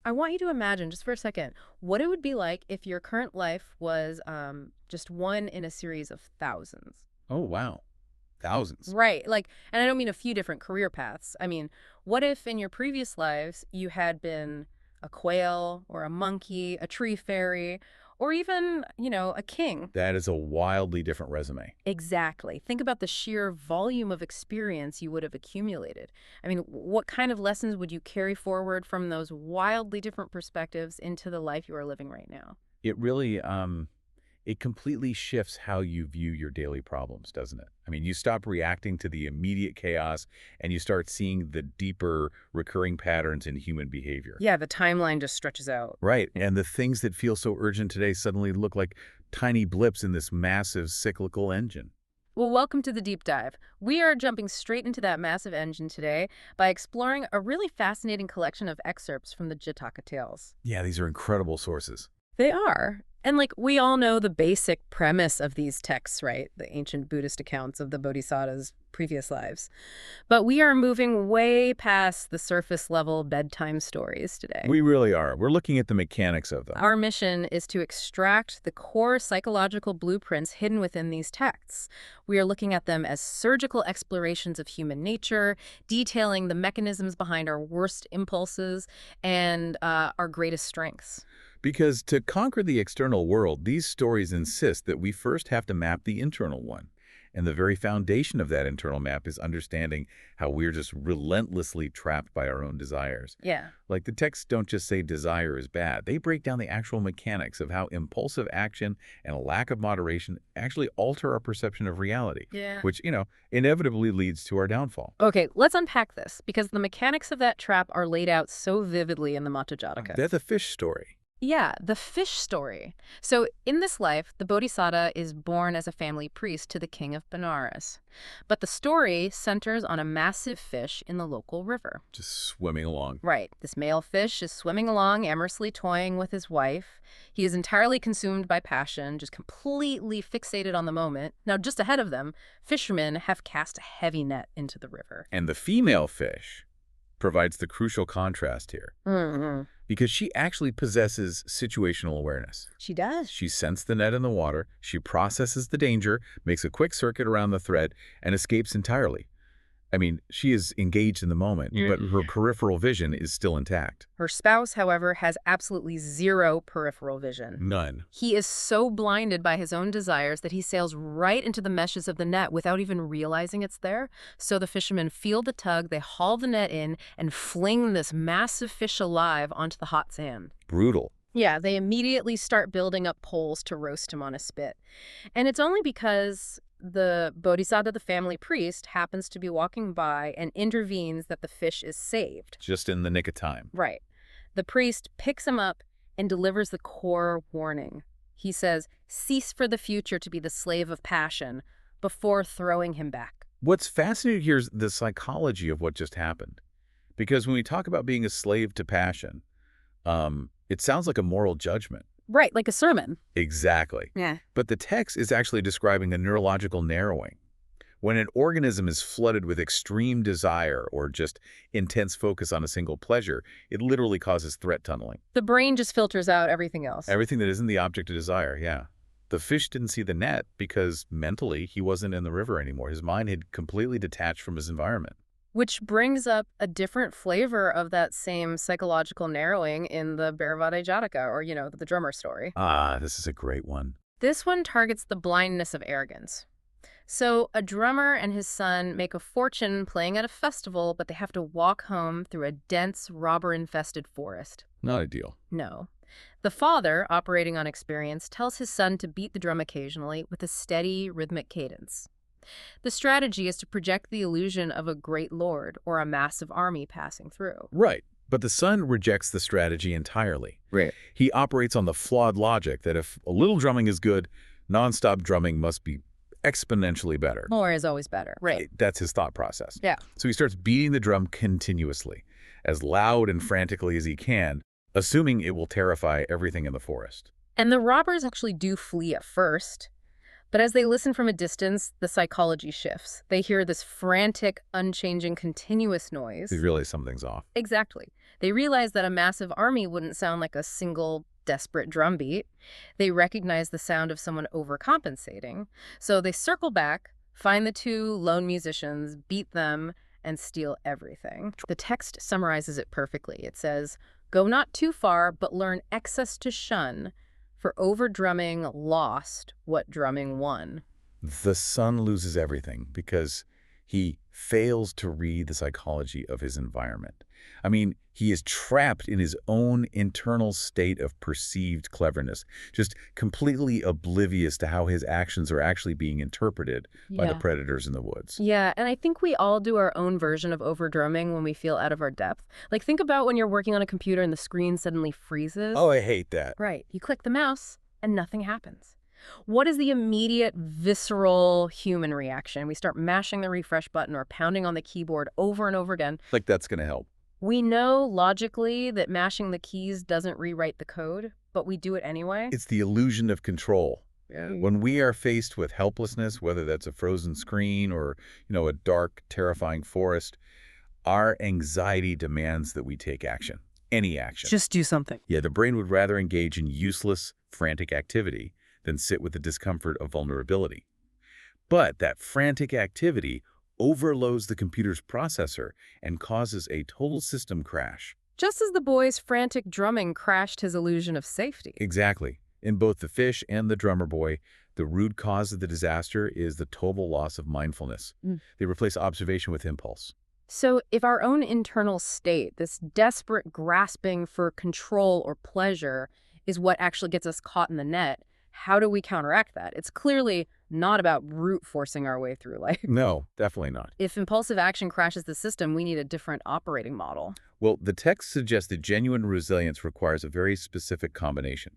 I want you to imagine, just for a second, what it would be like if your current life was just one in a series of thousands. Oh, wow. Thousands. Right. Like, and I don't mean a few different career paths. I mean, what if in your previous lives you had been a quail or a monkey, a tree fairy, or even, a king? That is a wildly different resume. Exactly. Think about the sheer volume of experience you would have accumulated. I mean, what kind of lessons would you carry forward from those wildly different perspectives into the life you are living right now? It really, it completely shifts how you view your daily problems, doesn't it? I mean, you stop reacting to the immediate chaos and you start seeing the deeper recurring patterns in human behavior. Yeah, the timeline just stretches out. Right. And the things that feel so urgent today suddenly look like tiny blips in this massive cyclical engine. Well, welcome to the deep dive. We are jumping straight into that massive engine today by exploring a really fascinating collection of excerpts from the Jataka Tales. Yeah, these are incredible sources. They are. And we all know the basic premise of these texts, right? The ancient Buddhist accounts of the Bodhisattva's previous lives. But we are moving way past the surface level bedtime stories today. We really are. We're looking at the mechanics of them. Our mission is to extract the core psychological blueprints hidden within these texts. We are looking at them as surgical explorations of human nature, detailing the mechanisms behind our worst impulses and our greatest strengths. Because to conquer the external world, these stories insist that we first have to map the internal one. And the very foundation of that internal map is understanding how we're just relentlessly trapped by our own desires. Yeah. Like the texts don't just say desire is bad. They break down the actual mechanics of how impulsive action and a lack of moderation actually alter our perception of reality. Yeah. Which, inevitably leads to our downfall. Okay, let's unpack this, because the mechanics of that trap are laid out so vividly in the Mata Jataka. That's the fish story. Yeah, the fish story. So in this life, the Bodhisattva is born as a family priest to the king of Benares. But the story centers on a massive fish in the local river. Just swimming along. Right. This male fish is swimming along, amorously toying with his wife. He is entirely consumed by passion, just completely fixated on the moment. Now, just ahead of them, fishermen have cast a heavy net into the river. And the female fish provides the crucial contrast here. Mm-hmm. Because she actually possesses situational awareness. She does. She scents the net in the water, she processes the danger, makes a quick circuit around the thread, and escapes entirely. I mean, she is engaged in the moment, but her peripheral vision is still intact. Her spouse, however, has absolutely zero peripheral vision. None. He is so blinded by his own desires that he sails right into the meshes of the net without even realizing it's there. So the fishermen feel the tug, they haul the net in, and fling this massive fish alive onto the hot sand. Brutal. Yeah, they immediately start building up poles to roast him on a spit. And it's only because the Bodhisattva, the family priest, happens to be walking by and intervenes that the fish is saved. Just in the nick of time. Right. The priest picks him up and delivers the core warning. He says, cease for the future to be the slave of passion, before throwing him back. What's fascinating here is the psychology of what just happened. Because when we talk about being a slave to passion, it sounds like a moral judgment. Right, like a sermon. Exactly. Yeah. But the text is actually describing a neurological narrowing. When an organism is flooded with extreme desire or just intense focus on a single pleasure, it literally causes threat tunneling. The brain just filters out everything else. Everything that isn't the object of desire, yeah. The fish didn't see the net because mentally he wasn't in the river anymore. His mind had completely detached from his environment. Which brings up a different flavor of that same psychological narrowing in the Bhairava Jataka, or, the drummer story. Ah, this is a great one. This one targets the blindness of arrogance. So a drummer and his son make a fortune playing at a festival, but they have to walk home through a dense, robber-infested forest. Not ideal. No. The father, operating on experience, tells his son to beat the drum occasionally with a steady, rhythmic cadence. The strategy is to project the illusion of a great lord or a massive army passing through. Right. But the son rejects the strategy entirely. Right. He operates on the flawed logic that if a little drumming is good, nonstop drumming must be exponentially better. More is always better. Right. That's his thought process. Yeah. So he starts beating the drum continuously, as loud and frantically as he can, assuming it will terrify everything in the forest. And the robbers actually do flee at first. But as they listen from a distance, the psychology shifts. They hear this frantic, unchanging, continuous noise. They realize something's off. Exactly. They realize that a massive army wouldn't sound like a single desperate drumbeat. They recognize the sound of someone overcompensating. So they circle back, find the two lone musicians, beat them, and steal everything. The text summarizes it perfectly. It says, "Go not too far, but learn excess to shun, for over-drumming lost what drumming won." The son loses everything because he fails to read the psychology of his environment. I mean, he is trapped in his own internal state of perceived cleverness, just completely oblivious to how his actions are actually being interpreted by the predators in the woods. Yeah, and I think we all do our own version of overdrumming when we feel out of our depth. Like, think about when you're working on a computer and the screen suddenly freezes. Oh, I hate that. Right. You click the mouse and nothing happens. What is the immediate, visceral human reaction? We start mashing the refresh button or pounding on the keyboard over and over again. Like that's going to help. We know logically that mashing the keys doesn't rewrite the code, but we do it anyway. It's the illusion of control. Yeah. When we are faced with helplessness, whether that's a frozen screen or, a dark, terrifying forest, our anxiety demands that we take action. Any action. Just do something. Yeah, the brain would rather engage in useless, frantic activity than sit with the discomfort of vulnerability. But that frantic activity overloads the computer's processor and causes a total system crash. Just as the boy's frantic drumming crashed his illusion of safety. Exactly. In both the fish and the drummer boy, the root cause of the disaster is the total loss of mindfulness. They replace observation with impulse. So if our own internal state, this desperate grasping for control or pleasure, is what actually gets us caught in the net, how do we counteract that? It's clearly not about brute forcing our way through life. No, definitely not. If impulsive action crashes the system, we need a different operating model. Well, the text suggests that genuine resilience requires a very specific combination.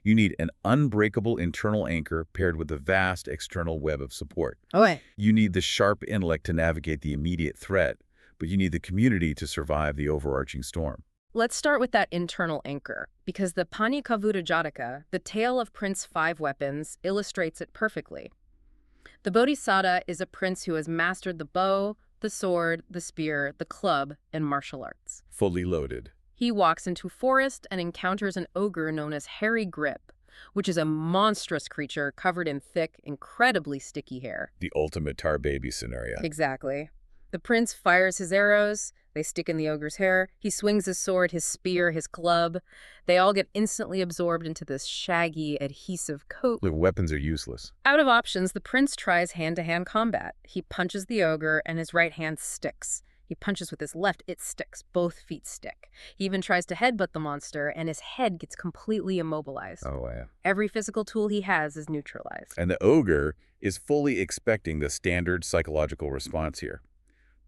You need an unbreakable internal anchor paired with a vast external web of support. Okay. You need the sharp intellect to navigate the immediate threat, but you need the community to survive the overarching storm. Let's start with that internal anchor, because the Panikavuta Jataka, the tale of Prince Five Weapons, illustrates it perfectly. The Bodhisattva is a prince who has mastered the bow, the sword, the spear, the club, and martial arts. Fully loaded. He walks into a forest and encounters an ogre known as Hairy Grip, which is a monstrous creature covered in thick, incredibly sticky hair. The ultimate tar baby scenario. Exactly. The prince fires his arrows. They stick in the ogre's hair. He swings his sword, his spear, his club. They all get instantly absorbed into this shaggy, adhesive coat. The weapons are useless. Out of options, the prince tries hand-to-hand combat. He punches the ogre, and his right hand sticks. He punches with his left, it sticks. Both feet stick. He even tries to headbutt the monster, and his head gets completely immobilized. Oh, yeah. Every physical tool he has is neutralized. And the ogre is fully expecting the standard psychological response here.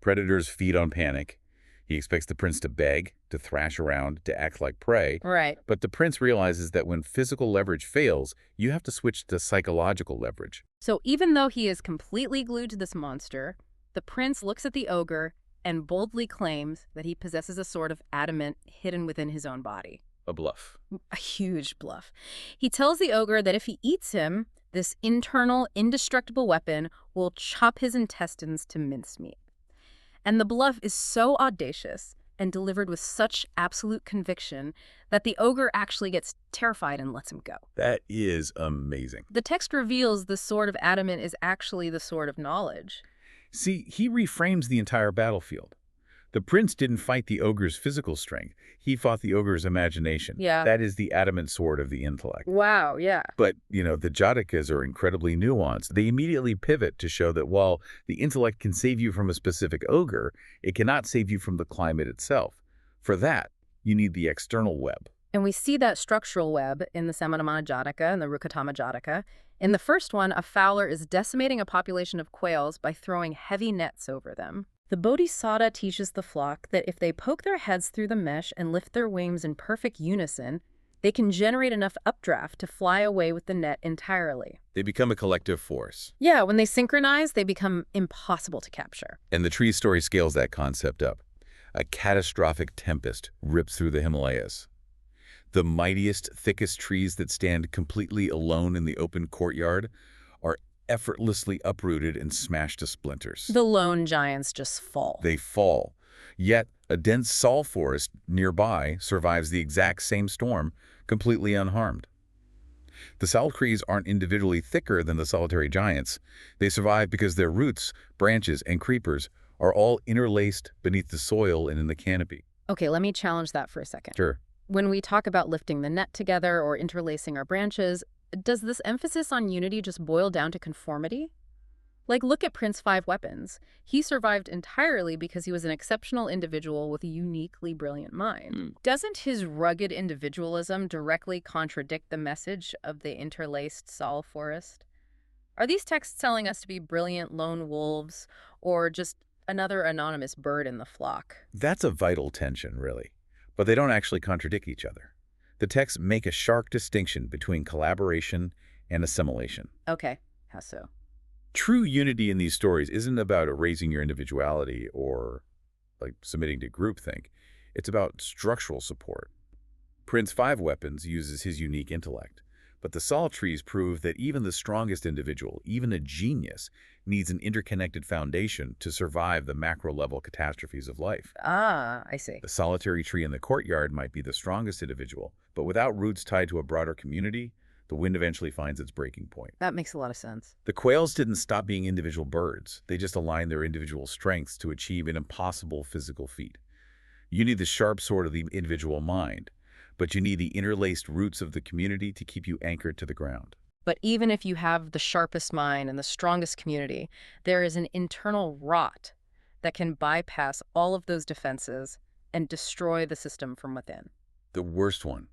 Predators feed on panic. He expects the prince to beg, to thrash around, to act like prey. Right. But the prince realizes that when physical leverage fails, you have to switch to psychological leverage. So even though he is completely glued to this monster, the prince looks at the ogre and boldly claims that he possesses a sort of adamant hidden within his own body. A bluff. A huge bluff. He tells the ogre that if he eats him, this internal, indestructible weapon will chop his intestines to mincemeat. And the bluff is so audacious and delivered with such absolute conviction that the ogre actually gets terrified and lets him go. That is amazing. The text reveals the sword of adamant is actually the sword of knowledge. See, he reframes the entire battlefield. The prince didn't fight the ogre's physical strength. He fought the ogre's imagination. Yeah. That is the adamant sword of the intellect. Wow, yeah. But, the Jatakas are incredibly nuanced. They immediately pivot to show that while the intellect can save you from a specific ogre, it cannot save you from the climate itself. For that, you need the external web. And we see that structural web in the Samanamana Jataka and the Rukatama Jataka. In the first one, a fowler is decimating a population of quails by throwing heavy nets over them. The Bodhisattva teaches the flock that if they poke their heads through the mesh and lift their wings in perfect unison, they can generate enough updraft to fly away with the net entirely. They become a collective force. Yeah, when they synchronize, they become impossible to capture. And the tree story scales that concept up. A catastrophic tempest rips through the Himalayas. The mightiest, thickest trees that stand completely alone in the open courtyard are effortlessly uprooted and smashed to splinters. The lone giants just fall. They fall. Yet, A dense sal forest nearby survives the exact same storm, completely unharmed. The sal trees aren't individually thicker than the solitary giants. They survive because their roots, branches, and creepers are all interlaced beneath the soil and in the canopy. Okay, let me challenge that for a second. Sure. When we talk about lifting the net together or interlacing our branches, does this emphasis on unity just boil down to conformity? Like, look at Prince Five Weapons. He survived entirely because he was an exceptional individual with a uniquely brilliant mind. Doesn't his rugged individualism directly contradict the message of the interlaced Sal forest? Are these texts telling us to be brilliant lone wolves, or just another anonymous bird in the flock? That's a vital tension, really. But they don't actually contradict each other. The texts make a sharp distinction between collaboration and assimilation. Okay, how so? True unity in these stories isn't about erasing your individuality or, like, submitting to groupthink. It's about structural support. Prince Five Weapons uses his unique intellect, but the Sal trees prove that even the strongest individual, even a genius, needs an interconnected foundation to survive the macro-level catastrophes of life. Ah, I see. The solitary tree in the courtyard might be the strongest individual, but without roots tied to a broader community, the wind eventually finds its breaking point. That makes a lot of sense. The quails didn't stop being individual birds. They just aligned their individual strengths to achieve an impossible physical feat. You need the sharp sword of the individual mind, but you need the interlaced roots of the community to keep you anchored to the ground. But even if you have the sharpest mind and the strongest community, there is an internal rot that can bypass all of those defenses and destroy the system from within. The worst one.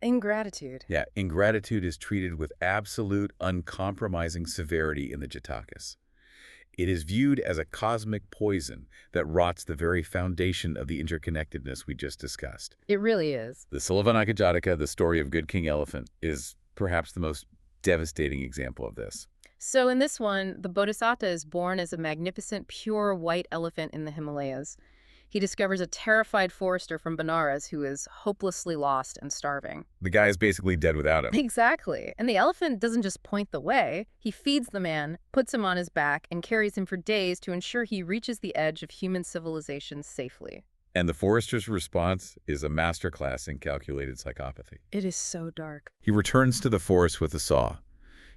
Ingratitude. Yeah, ingratitude is treated with absolute, uncompromising severity in the Jatakas. It is viewed as a cosmic poison that rots the very foundation of the interconnectedness we just discussed. It really is. The Silavan Jataka, the story of Good King Elephant, is perhaps the most devastating example of this. So in this one, the Bodhisattva is born as a magnificent, pure white elephant in the Himalayas. He discovers a terrified forester from Benares who is hopelessly lost and starving. The guy is basically dead without him. Exactly. And the elephant doesn't just point the way. He feeds the man, puts him on his back, and carries him for days to ensure he reaches the edge of human civilization safely. And the forester's response is a masterclass in calculated psychopathy. It is so dark. He returns to the forest with a saw.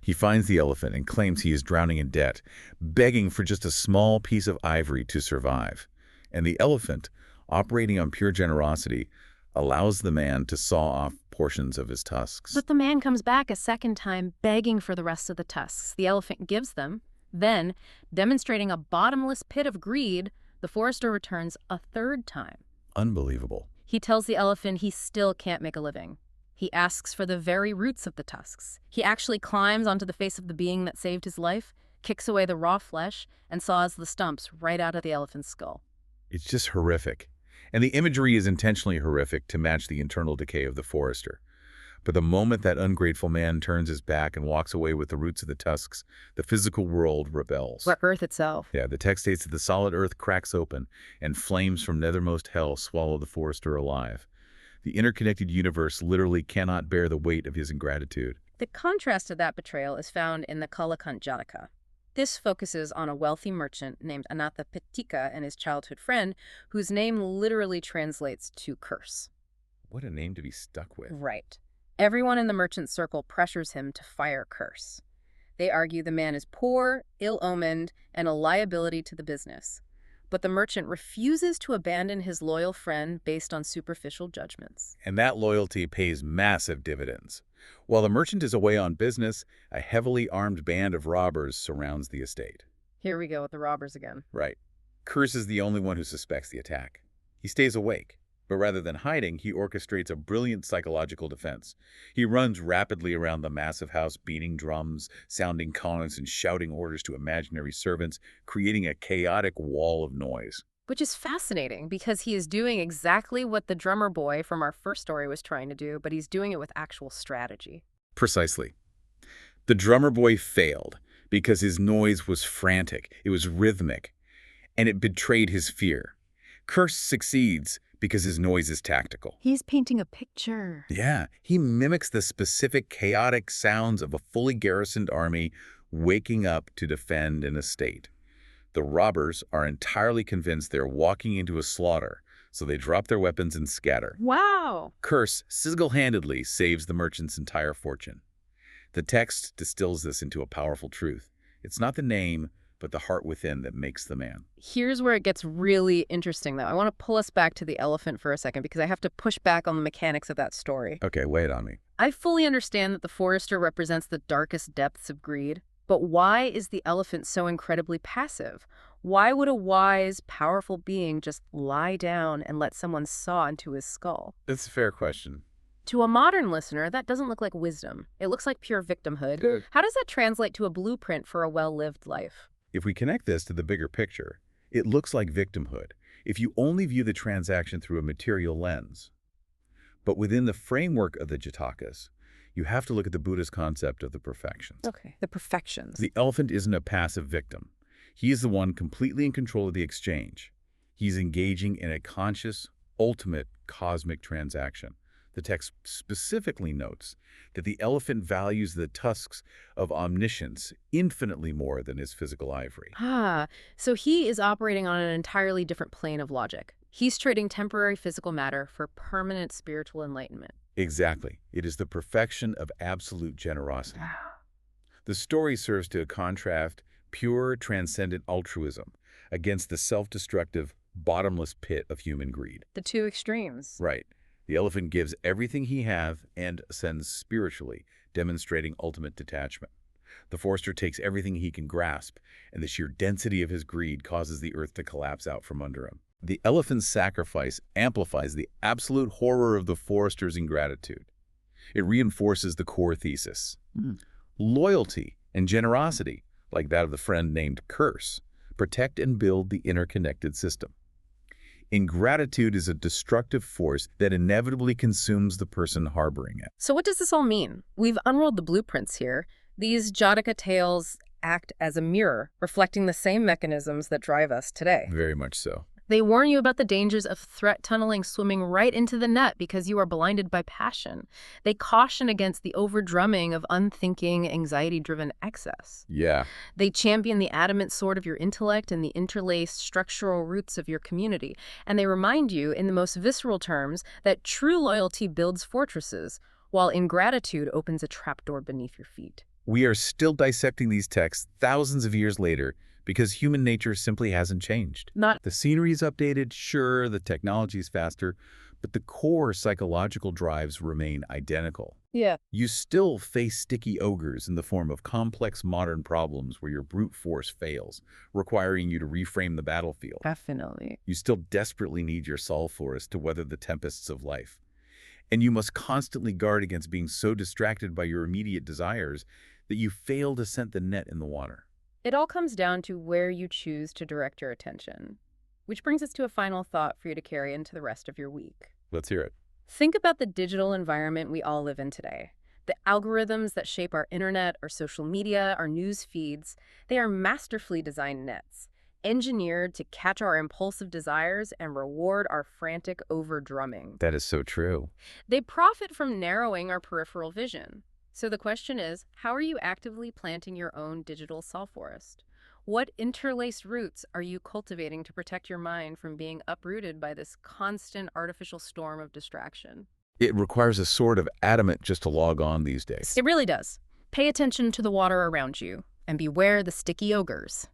He finds the elephant and claims he is drowning in debt, begging for just a small piece of ivory to survive. And the elephant, operating on pure generosity, allows the man to saw off portions of his tusks. But the man comes back a second time, begging for the rest of the tusks. The elephant gives them. Then, demonstrating a bottomless pit of greed, the forester returns a third time. Unbelievable. He tells the elephant he still can't make a living. He asks for the very roots of the tusks. He actually climbs onto the face of the being that saved his life, kicks away the raw flesh, and saws the stumps right out of the elephant's skull. It's just horrific. And the imagery is intentionally horrific to match the internal decay of the forester. But the moment that ungrateful man turns his back and walks away with the roots of the tusks, the physical world rebels. Earth itself. Yeah, the text states that the solid earth cracks open and flames from nethermost hell swallow the forester alive. The interconnected universe literally cannot bear the weight of his ingratitude. The contrast to that betrayal is found in the Kalakant Jataka. This focuses on a wealthy merchant named Anatha Pittika and his childhood friend, whose name literally translates to curse. What a name to be stuck with. Right. Everyone in the merchant circle pressures him to fire Curse. They argue the man is poor, ill-omened, and a liability to the business. But the merchant refuses to abandon his loyal friend based on superficial judgments. And that loyalty pays massive dividends. While the merchant is away on business, a heavily armed band of robbers surrounds the estate. Here we go with the robbers again. Right. Curse is the only one who suspects the attack. He stays awake, but rather than hiding, he orchestrates a brilliant psychological defense. He runs rapidly around the massive house, beating drums, sounding congas, and shouting orders to imaginary servants, creating a chaotic wall of noise. Which is fascinating because he is doing exactly what the drummer boy from our first story was trying to do, but he's doing it with actual strategy. Precisely. The drummer boy failed because his noise was frantic, it was rhythmic, and it betrayed his fear. Curse succeeds because his noise is tactical. He's painting a picture. Yeah, he mimics the specific chaotic sounds of a fully garrisoned army waking up to defend an estate. The robbers are entirely convinced they're walking into a slaughter, So they drop their weapons and scatter. Wow. Curse single-handedly saves the merchant's entire fortune. The text distills this into a powerful truth. It's not the name, but the heart within that makes the man. Here's where it gets really interesting, though. I want to pull us back to the elephant for a second because I have to push back on the mechanics of that story. Okay, wait on me. I fully understand that the forester represents the darkest depths of greed, but why is the elephant so incredibly passive? Why would a wise, powerful being just lie down and let someone saw into his skull? It's a fair question. To a modern listener, that doesn't look like wisdom. It looks like pure victimhood. Good. How does that translate to a blueprint for a well-lived life? If we connect this to the bigger picture, it looks like victimhood if you only view the transaction through a material lens. But within the framework of the Jatakas, you have to look at the Buddhist concept of the perfections. Okay, the perfections. The elephant isn't a passive victim. He is the one completely in control of the exchange. He's engaging in a conscious, ultimate, cosmic transaction. The text specifically notes that the elephant values the tusks of omniscience infinitely more than his physical ivory. So he is operating on an entirely different plane of logic. He's trading temporary physical matter for permanent spiritual enlightenment. Exactly. It is the perfection of absolute generosity. The story serves to contrast pure, transcendent altruism against the self-destructive, bottomless pit of human greed. The two extremes. Right. The elephant gives everything he has and ascends spiritually, demonstrating ultimate detachment. The forester takes everything he can grasp, and the sheer density of his greed causes the earth to collapse out from under him. The elephant's sacrifice amplifies the absolute horror of the forester's ingratitude. It reinforces the core thesis. Loyalty and generosity, like that of the friend named Curse, protect and build the interconnected system. Ingratitude is a destructive force that inevitably consumes the person harboring it. So what does this all mean? We've unrolled the blueprints here. These Jataka Tales act as a mirror, reflecting the same mechanisms that drive us today. Very much so. They warn you about the dangers of threat tunneling, swimming right into the net because you are blinded by passion. They caution against the overdrumming of unthinking, anxiety-driven excess. Yeah. They champion the adamant sword of your intellect and the interlaced structural roots of your community. And they remind you, in the most visceral terms, that true loyalty builds fortresses, while ingratitude opens a trapdoor beneath your feet. We are still dissecting these texts thousands of years later because human nature simply hasn't changed. The scenery is updated, sure, the technology is faster, but the core psychological drives remain identical. Yeah. You still face sticky ogres in the form of complex modern problems where your brute force fails, requiring you to reframe the battlefield. Definitely. You still desperately need your soul forest to weather the tempests of life. And you must constantly guard against being so distracted by your immediate desires that you fail to scent the net in the water. It all comes down to where you choose to direct your attention. Which brings us to a final thought for you to carry into the rest of your week. Let's hear it. Think about the digital environment we all live in today. The algorithms that shape our internet, our social media, our news feeds, they are masterfully designed nets, engineered to catch our impulsive desires and reward our frantic overdrumming. That is so true. They profit from narrowing our peripheral vision. So the question is, how are you actively planting your own digital soul forest? What interlaced roots are you cultivating to protect your mind from being uprooted by this constant artificial storm of distraction? It requires a sort of adamant just to log on these days. It really does. Pay attention to the water around you and beware the sticky ogres.